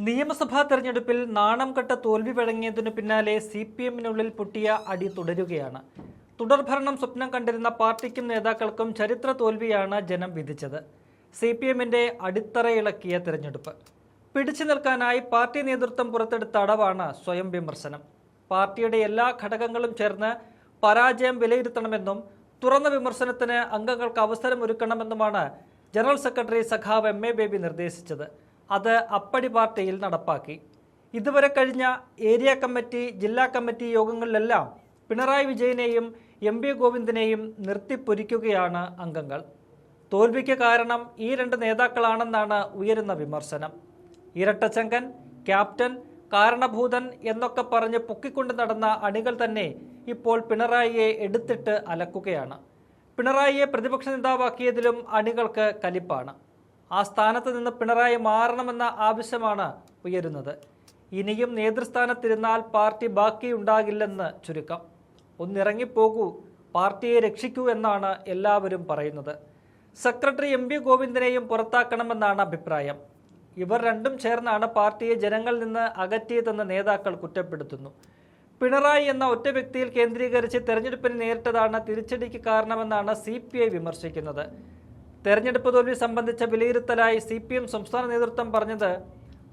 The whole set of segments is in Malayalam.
നിയമസഭാ തെരഞ്ഞെടുപ്പിൽ നാണം കെട്ട തോൽവി വഴങ്ങിയതിനു പിന്നാലെ CPM-നുള്ളിൽ പൊട്ടിയ അടി തുടരുകയാണ്. തുടർഭരണം സ്വപ്നം കണ്ടിരുന്ന പാർട്ടിക്കും നേതാക്കൾക്കും ചരിത്ര തോൽവിയാണ് ജനം വിധിച്ചത്. CPM-ന്റെ അടിത്തറയിളക്കിയ തെരഞ്ഞെടുപ്പ്. പിടിച്ചു നിൽക്കാനായി പാർട്ടി നേതൃത്വം പുറത്തെടുത്ത അടവാണ് സ്വയം വിമർശനം. പാർട്ടിയുടെ എല്ലാ ഘടകങ്ങളും ചേർന്ന് പരാജയം വിലയിരുത്തണമെന്നും തുറന്ന വിമർശനത്തിന് അംഗങ്ങൾക്ക് അവസരമൊരുക്കണമെന്നുമാണ് ജനറൽ സെക്രട്ടറി സഖാവ് MA ബേബി നിർദ്ദേശിച്ചത്. അത് അപ്പടി പാർട്ടിയിൽ നടപ്പാക്കി. ഇതുവരെ കഴിഞ്ഞ ഏരിയ കമ്മിറ്റി, ജില്ലാ കമ്മിറ്റി യോഗങ്ങളിലെല്ലാം പിണറായി വിജയനെയും MV ഗോവിന്ദനെയും നിർത്തിപ്പൊരിക്കുകയാണ് അംഗങ്ങൾ. തോൽവിക്ക് കാരണം ഈ രണ്ട് നേതാക്കളാണെന്നാണ് ഉയരുന്ന വിമർശനം. ഇരട്ടച്ചങ്കൻ, ക്യാപ്റ്റൻ, കാരണഭൂതൻ എന്നൊക്കെ പറഞ്ഞ് പൊക്കിക്കൊണ്ട് നടന്ന അണികൾ തന്നെ ഇപ്പോൾ പിണറായിയെ എടുത്തിട്ട് അലക്കുകയാണ്. പിണറായിയെ പ്രതിപക്ഷ നേതാവാക്കിയതിലും അണികൾക്ക് കലിപ്പാണ്. ആ സ്ഥാനത്ത് നിന്ന് പിണറായി മാറണമെന്ന ആവശ്യമാണ് ഉയരുന്നത്. ഇനിയും നേതൃസ്ഥാനത്തിരുന്നാൽ പാർട്ടി ബാക്കിയുണ്ടാകില്ലെന്ന് ചുരുക്കം. ഒന്നിറങ്ങിപ്പോകൂ, പാർട്ടിയെ രക്ഷിക്കൂ എന്നാണ് എല്ലാവരും പറയുന്നത്. സെക്രട്ടറി MV ഗോവിന്ദനെയും പുറത്താക്കണമെന്നാണ് അഭിപ്രായം. ഇവർ രണ്ടും ചേർന്നാണ് പാർട്ടിയെ ജനങ്ങളിൽ നിന്ന് അകറ്റിയതെന്ന് നേതാക്കൾ കുറ്റപ്പെടുത്തുന്നു. പിണറായി എന്ന ഒറ്റ വ്യക്തിയിൽ കേന്ദ്രീകരിച്ച് തെരഞ്ഞെടുപ്പിന് നേരിട്ടതാണ് തിരിച്ചടിക്ക് കാരണമെന്നാണ് CPI വിമർശിക്കുന്നത്. തെരഞ്ഞെടുപ്പ് തോൽവി സംബന്ധിച്ച വിലയിരുത്തലായി CPM സംസ്ഥാന നേതൃത്വം പറഞ്ഞത്,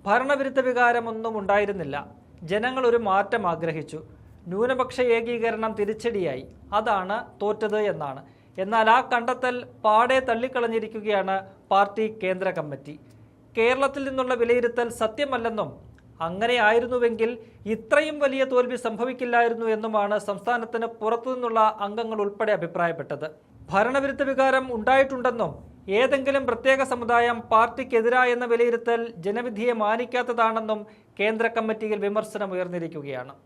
ഭരണവിരുദ്ധ വികാരമൊന്നും ഉണ്ടായിരുന്നില്ല, ജനങ്ങൾ ഒരു മാറ്റം ആഗ്രഹിച്ചു, ന്യൂനപക്ഷ ഏകീകരണം തിരിച്ചടിയായി, അതാണ് തോറ്റത് എന്നാണ്. എന്നാൽ ആ കണ്ടെത്തൽ പാടെ തള്ളിക്കളഞ്ഞിരിക്കുകയാണ് പാർട്ടി കേന്ദ്ര കമ്മിറ്റി. കേരളത്തിൽ നിന്നുള്ള വിലയിരുത്തൽ സത്യമല്ലെന്നും അങ്ങനെയായിരുന്നുവെങ്കിൽ ഇത്രയും വലിയ തോൽവി സംഭവിക്കില്ലായിരുന്നു എന്നുമാണ് സംസ്ഥാനത്തിന് പുറത്തുനിന്നുള്ള അംഗങ്ങൾ ഉൾപ്പെടെ അഭിപ്രായപ്പെട്ടത്. ഭരണവിരുദ്ധ വികാരം ഉണ്ടായിട്ടുണ്ടെന്നും ഏതെങ്കിലും പ്രത്യേക സമുദായം പാർട്ടിക്കെതിരായെന്ന വിലയിരുത്തൽ ജനവിധിയെ മാനിക്കാത്തതാണെന്നും കേന്ദ്ര കമ്മിറ്റിയിൽ വിമർശനം ഉയർന്നിരിക്കുകയാണ്.